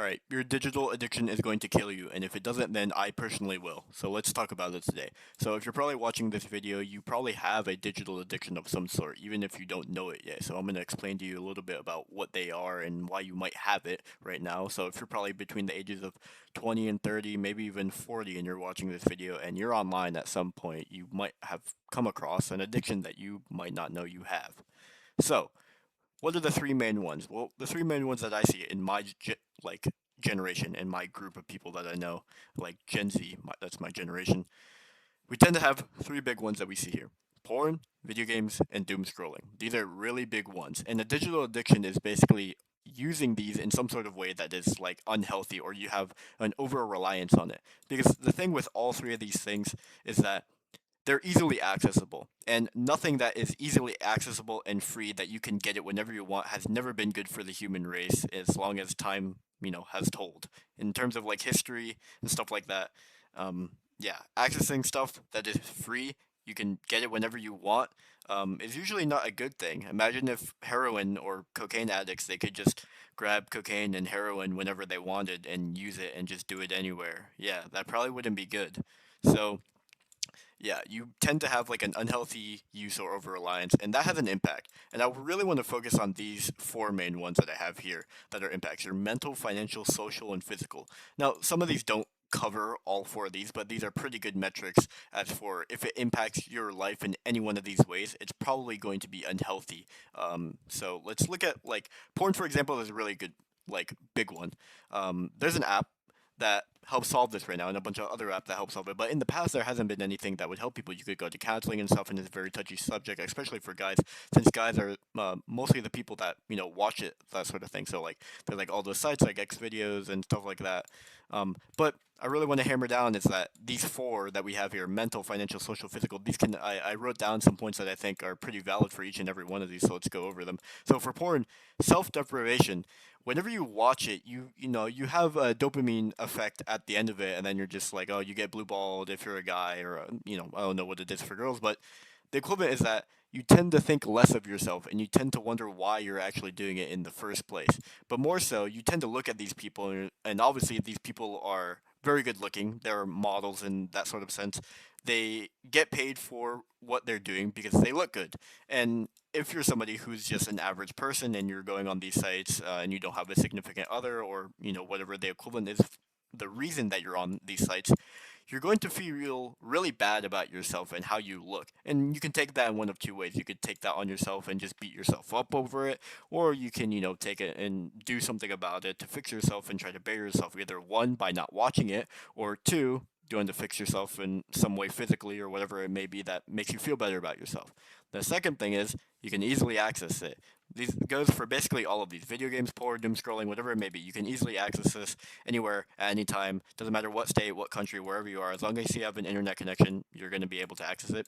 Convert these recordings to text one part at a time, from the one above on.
Alright, your digital addiction is going to kill you, and if it doesn't, then I personally will. So let's talk about it today. So if you're probably watching this video, you probably have a digital addiction of some sort, even if you don't know it yet. So I'm going to explain to you a little bit about what they are and why you might have it right now. So if you're probably between the ages of 20 and 30, maybe even 40, and you're watching this video and you're online at some point, you might have come across an addiction that you might not know you have. So, what are the three main ones? Well, the three main ones that I see in my generation and my group of people that I know, like Gen Z, that's my generation. We tend to have three big ones that we see here: porn, video games, and doom scrolling. These are really big ones, and the digital addiction is basically using these in some sort of way that is like unhealthy, or you have an over reliance on it. Because the thing with all three of these things is that they're easily accessible, and nothing that is easily accessible and free that you can get it whenever you want has never been good for the human race as long as time has told in terms of like history and stuff like that. Yeah, accessing stuff that is free, you can get it whenever you want, is usually not a good thing. Imagine if heroin or cocaine addicts, they could just grab cocaine and heroin whenever they wanted and use it and just do it anywhere. Yeah, that probably wouldn't be good. So yeah, you tend to have like an unhealthy use or over reliance, and that has an impact. And I really want to focus on these four main ones that I have here that are impacts: your mental, financial, social, and physical. Now, some of these don't cover all four of these, but these are pretty good metrics as for if it impacts your life in any one of these ways, it's probably going to be unhealthy. So let's look at like porn, for example, is a really good like big one. There's an app that helps solve this right now, and a bunch of other apps that help solve it. But in the past, there hasn't been anything that would help people. You could go to counseling and stuff, and it's a very touchy subject, especially for guys, since guys are mostly the people that watch it, that sort of thing. So like, there's like all those sites like X videos and stuff like that. But I really want to hammer down is that these four that we have here: mental, financial, social, physical. These can I wrote down some points that I think are pretty valid for each and every one of these. So let's go over them. So for porn, self deprivation, whenever you watch it, you have a dopamine effect at the end of it, and then you're just like, oh, you get blue balled if you're a guy, or I don't know what it is for girls, but the equivalent is that you tend to think less of yourself, and you tend to wonder why you're actually doing it in the first place. But more so, you tend to look at these people, and obviously these people are very good looking. They're models in that sort of sense. They get paid for what they're doing because they look good. And if you're somebody who's just an average person and you're going on these sites, and you don't have a significant other, or whatever the equivalent is, the reason that you're on these sites, you're going to feel really bad about yourself and how you look. And you can take that in one of two ways. You could take that on yourself and just beat yourself up over it, or you can, take it and do something about it to fix yourself and try to better yourself, either one, by not watching it, or two, doing to fix yourself in some way physically or whatever it may be that makes you feel better about yourself. The second thing is you can easily access it. These goes for basically all of these video games, porn, doom scrolling, whatever it may be. You can easily access this anywhere at any time. Doesn't matter what state, what country, wherever you are. As long as you have an internet connection, you're going to be able to access it.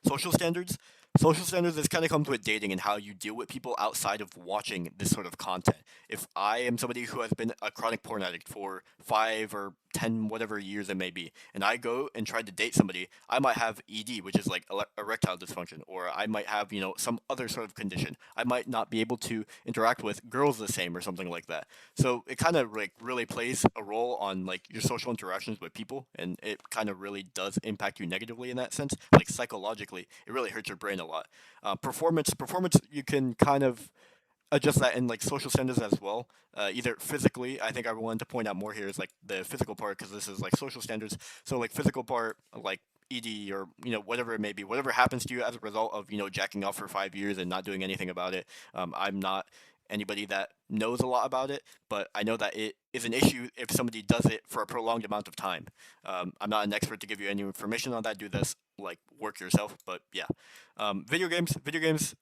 Social standards. Social standards, this kind of comes with dating and how you deal with people outside of watching this sort of content. If I am somebody who has been a chronic porn addict for 5 or 10 whatever years it may be, and I go and try to date somebody, I might have ED, which is like erectile dysfunction, or I might have, some other sort of condition. I might not be able to interact with girls the same or something like that. So it kind of like really plays a role on like your social interactions with people, and it kind of really does impact you negatively in that sense. Like psychologically, it really hurts your brain a lot. Performance, you can kind of adjust that in like social standards as well. Either physically, I think I wanted to point out more here is like the physical part, because this is like social standards. So like physical part, like ED, or whatever it may be, whatever happens to you as a result of jacking off for 5 years and not doing anything about it. I'm not anybody that knows a lot about it, but I know that it is an issue if somebody does it for a prolonged amount of time. I'm not an expert to give you any information on that. Do this like work yourself, but yeah. Video games.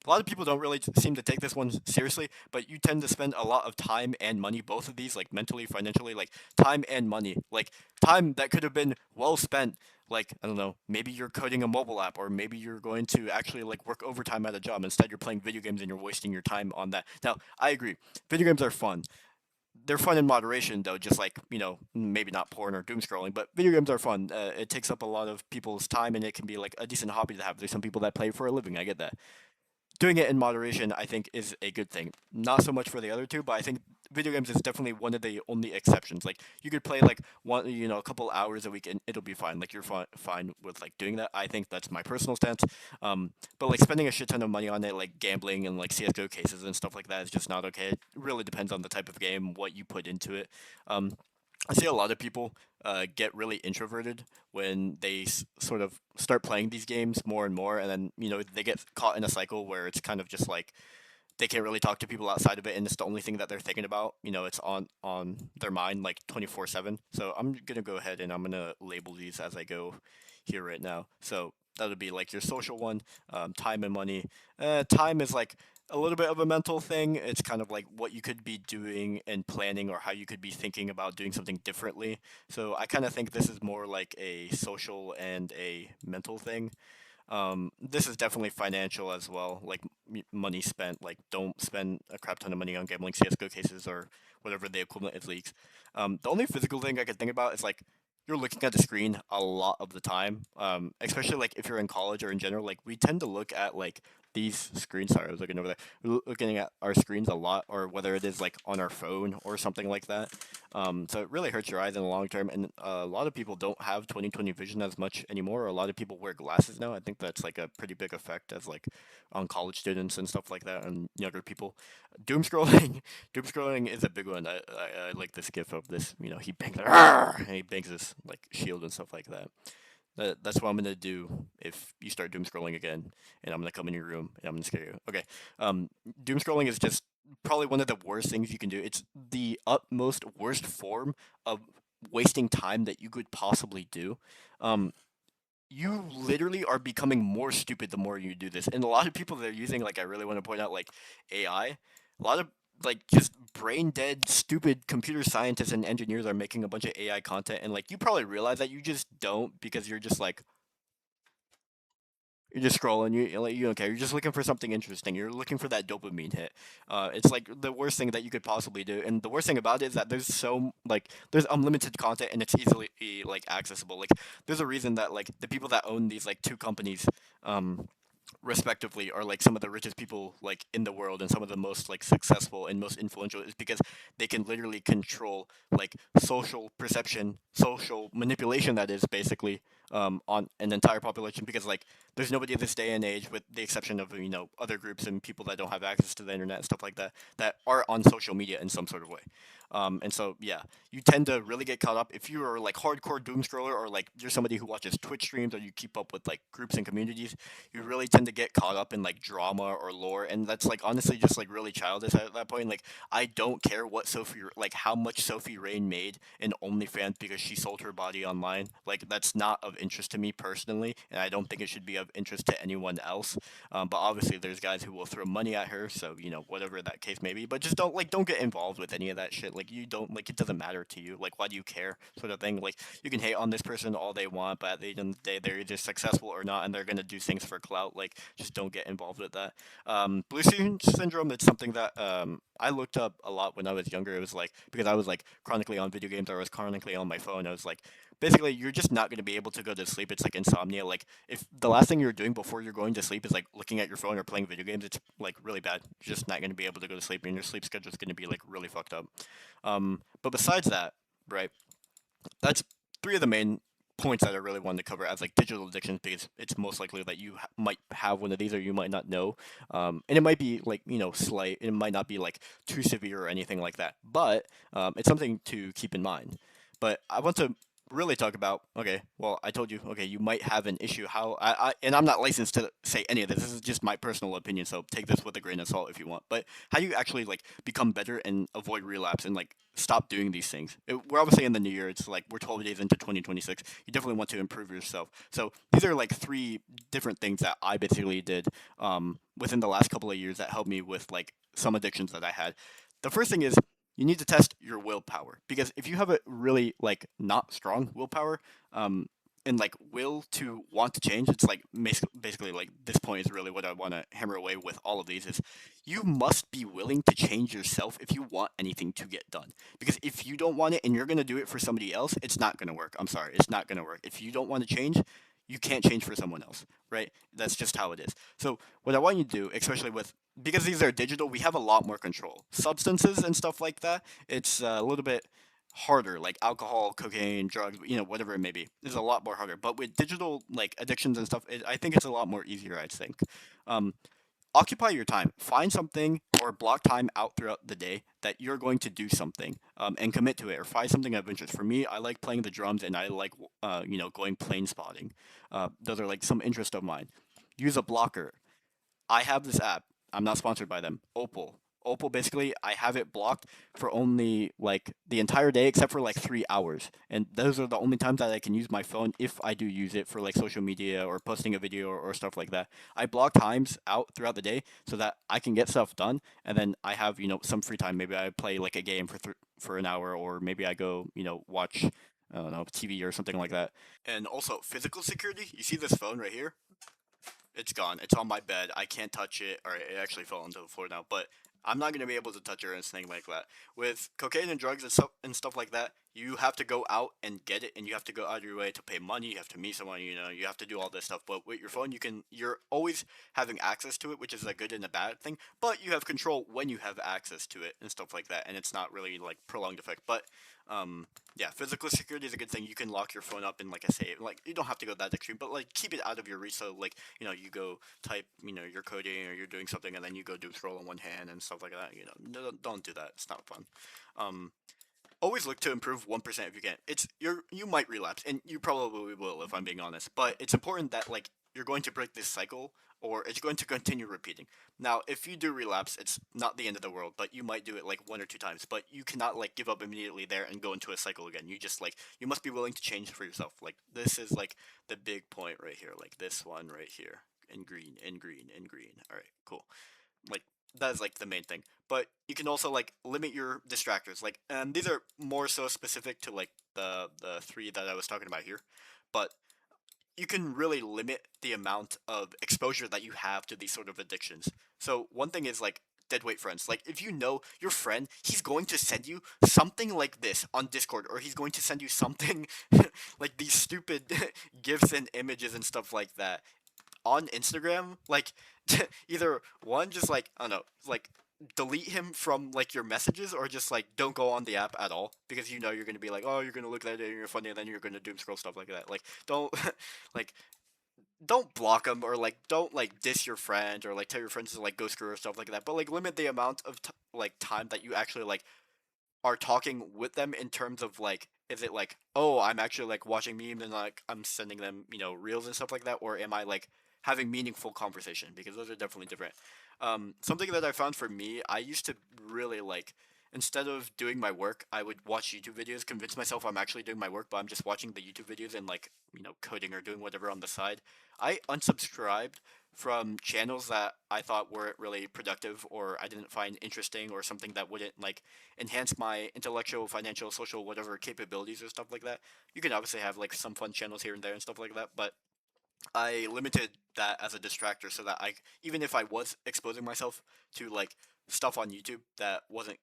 A lot of people don't really seem to take this one seriously, but you tend to spend a lot of time and money, both of these, like mentally, financially, like time and money, like time that could have been well spent. Like, I don't know, maybe you're coding a mobile app, or maybe you're going to actually like work overtime at a job. Instead, you're playing video games and you're wasting your time on that. Now, I agree, video games are fun. They're fun in moderation, though, just like, maybe not porn or doom scrolling, but video games are fun. It takes up a lot of people's time, and it can be like a decent hobby to have. There's some people that play for a living. I get that. doing it in moderation, I think, is a good thing. Not so much for the other two, but I think video games is definitely one of the only exceptions. Like you could play like one, a couple hours a week, and it'll be fine. Like you're fine with like doing that. I think that's my personal stance. But like spending a shit ton of money on it, like gambling and like CS:GO cases and stuff like that, is just not okay. It really depends on the type of game, what you put into it. Um, I see a lot of people get really introverted when they sort of start playing these games more and more, and then they get caught in a cycle where it's kind of just like they can't really talk to people outside of it, and it's the only thing that they're thinking about. It's on their mind like 24/7. So I'm gonna go ahead and I'm gonna label these as I go here right now. So that would be like your social one, time and money. Time is like a little bit of a mental thing. It's kind of like what you could be doing and planning, or how you could be thinking about doing something differently. So I kind of think this is more like a social and a mental thing. This is definitely financial as well, like money spent. Like, don't spend a crap ton of money on gambling CS:GO cases or whatever the equivalent is leagues. The only physical thing I could think about is like you're looking at the screen a lot of the time. Especially like if you're in college or in general, like we tend to look at like these screens. Sorry, I was looking over there. We're looking at our screens a lot, or whether it is like on our phone or something like that. So it really hurts your eyes in the long term, and a lot of people don't have 20/20 vision as much anymore. A lot of people wear glasses now. I think that's like a pretty big effect as like on college students and stuff like that, and younger people. Doom scrolling, doom scrolling is a big one. I like this gif of this. He bangs, and he bangs his like shield and stuff like that. That's what I'm gonna do if you start doom scrolling again, and I'm gonna come in your room and I'm gonna scare you. Okay. Doom scrolling is just probably one of the worst things you can do. It's the utmost worst form of wasting time that you could possibly do. Um, you literally are becoming more stupid the more you do this. And a lot of people that are using, like, I really want to point out, like, AI. A lot of like just brain dead, stupid computer scientists and engineers are making a bunch of AI content, and like you probably realize that you just don't, because you're just like you're just scrolling. You don't care. You're just looking for something interesting. You're looking for that dopamine hit. It's like the worst thing that you could possibly do. And the worst thing about it is that there's unlimited content, and it's easily like accessible. Like there's a reason that like the people that own these like two companies, respectively, are like some of the richest people like in the world, and some of the most like successful and most influential, is because they can literally control like social perception, social manipulation, that is basically, on an entire population. Because like there's nobody this day and age, with the exception of other groups and people that don't have access to the internet and stuff like that, that are on social media in some sort of way. And so yeah, you tend to really get caught up if you are like hardcore doom scroller, or like you're somebody who watches Twitch streams, or you keep up with like groups and communities. You really tend to get caught up in like drama or lore, and that's like honestly just like really childish at that point. Like I don't care what like how much Sophie Rain made in OnlyFans because she sold her body online. Like that's not of interest to me personally, and I don't think it should be of interest to anyone else. But obviously there's guys who will throw money at her, so whatever that case may be. But just don't get involved with any of that shit. Like you don't like, it doesn't matter to you. Like why do you care, sort of thing. Like you can hate on this person all they want, but at the end of the day, they're either successful or not, and they're gonna do things for clout. Like just don't get involved with that. Blue syndrome. It's something that I looked up a lot when I was younger. It was like because I was like chronically on video games, or I was chronically on my phone. I was like, basically, you're just not going to be able to go to sleep. It's like insomnia. Like if the last thing you're doing before you're going to sleep is like looking at your phone or playing video games, it's like really bad. You're just not going to be able to go to sleep, and your sleep schedule is going to be like really fucked up. But besides that, right? That's three of the main points that I really wanted to cover as like digital addictions, because it's most likely that you might have one of these, or you might not know. And it might be like slight. It might not be like too severe or anything like that, but it's something to keep in mind. But I want to really talk about, okay, well, I told you, okay, you might have an issue. How and I'm not licensed to say any of this. This is just my personal opinion, so take this with a grain of salt if you want. But how do you actually like become better and avoid relapse and like stop doing these things? We're obviously in the new year. It's like we're 12 days into 2026. You definitely want to improve yourself. So these are like three different things that I basically did within the last couple of years that helped me with like some addictions that I had. The first thing is you need to test your willpower, because if you have a really like not strong willpower, and like will to want to change, it's like basically like this point is really what I want to hammer away with all of these is you must be willing to change yourself if you want anything to get done. Because if you don't want it and you're going to do it for somebody else, it's not going to work. I'm sorry, it's not going to work. If you don't want to change, you can't change for someone else, right? That's just how it is. So what I want you to do, especially with because these are digital, we have a lot more control. Substances and stuff like that, it's a little bit harder, like alcohol, cocaine, drugs, whatever it may be. It's a lot more harder. But with digital like addictions and stuff, I think it's a lot more easier. I think. Um, Occupy your time. Find something or block time out throughout the day that you're going to do something, and commit to it, or find something of interest. For me, I like playing the drums, and I like going plane spotting. Those are like some interest of mine. Use a blocker. I have this app. I'm not sponsored by them. Opal. Opal basically, I have it blocked for only like the entire day except for like 3 hours. And those are the only times that I can use my phone if I do use it for like social media or posting a video or stuff like that. I block times out throughout the day so that I can get stuff done and then I have, some free time. Maybe I play like a game for an hour or maybe I go, watch I don't know, TV or something like that. And also physical security. You see this phone right here? It's gone. It's on my bed. I can't touch it. Or it actually fell onto the floor now. But I'm not gonna be able to touch it or anything like that. With cocaine and drugs and stuff like that, you have to go out and get it, and you have to go out of your way to pay money. You have to meet someone. You have to do all this stuff. But with your phone, you're always having access to it, which is a good and a bad thing. But you have control when you have access to it and stuff like that, and it's not really like prolonged effect. But yeah, physical security is a good thing. You can lock your phone up in like a safe. Like you don't have to go that extreme, but like keep it out of your reach. So like you go type, you're coding or you're doing something, and then you go do scroll on one hand and stuff like that. Don't do that. It's not fun. Um, Always look to improve 1% if you can. You might relapse, and you probably will if I'm being honest. But it's important that like you're going to break this cycle, or it's going to continue repeating. Now, if you do relapse, it's not the end of the world, but you might do it like one or two times. But you cannot like give up immediately there and go into a cycle again. You just like you must be willing to change for yourself. Like this is like the big point right here, like this one right here, in green, in green, in green. All right, cool. Like that is like the main thing. But you can also like limit your distractors. Like, and these are more so specific to like the three that I was talking about here. But you can really limit the amount of exposure that you have to these sort of addictions. So one thing is like deadweight friends. Like if you know your friend, he's going to send you something like this on Discord, or he's going to send you something like these stupid gifs and images and stuff like that on Instagram, like either one, just like I don't know, like delete him from like your messages, or just like don't go on the app at all because you're gonna be like, oh, you're gonna look at it and you're funny, and then you're gonna doom scroll stuff like that. Like don't like don't block them or like don't like diss your friend or like tell your friends to like go screw or stuff like that. But like limit the amount of like time that you actually like are talking with them in terms of like is it like oh I'm actually like watching memes and like I'm sending them reels and stuff like that, or am I like having meaningful conversation, because those are definitely different. Something that I found for me, I used to really like instead of doing my work I would watch YouTube videos, convince myself I'm actually doing my work but I'm just watching the YouTube videos and like coding or doing whatever on the side. I unsubscribed from channels that I thought weren't really productive or I didn't find interesting or something that wouldn't like enhance my intellectual, financial, social, whatever capabilities or stuff like that. You can obviously have like some fun channels here and there and stuff like that, but I limited that as a distractor so that even if I was exposing myself to like stuff on YouTube that wasn't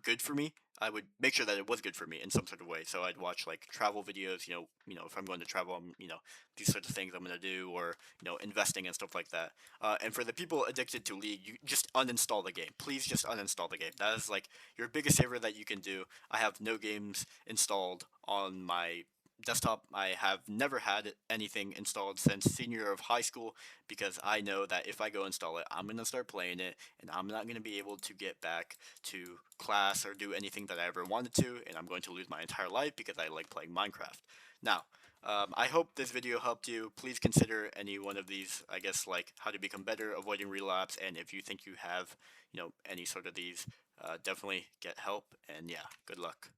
good for me, I would make sure that it was good for me in some sort of way. So I'd watch like travel videos, if I'm going to travel, these sorts of things I'm going to do, or investing and stuff like that. And for the people addicted to League, you just uninstall the game. Please just uninstall the game. That is like your biggest saver that you can do. I have no games installed on my desktop. I have never had anything installed since senior year of high school because I know that if I go install it, I'm gonna start playing it, and I'm not gonna be able to get back to class or do anything that I ever wanted to, and I'm going to lose my entire life because I like playing Minecraft. Now, I hope this video helped you. Please consider any one of these, I guess, like how to become better, avoiding relapse, and if you think you have, any sort of these, definitely get help, and yeah, good luck.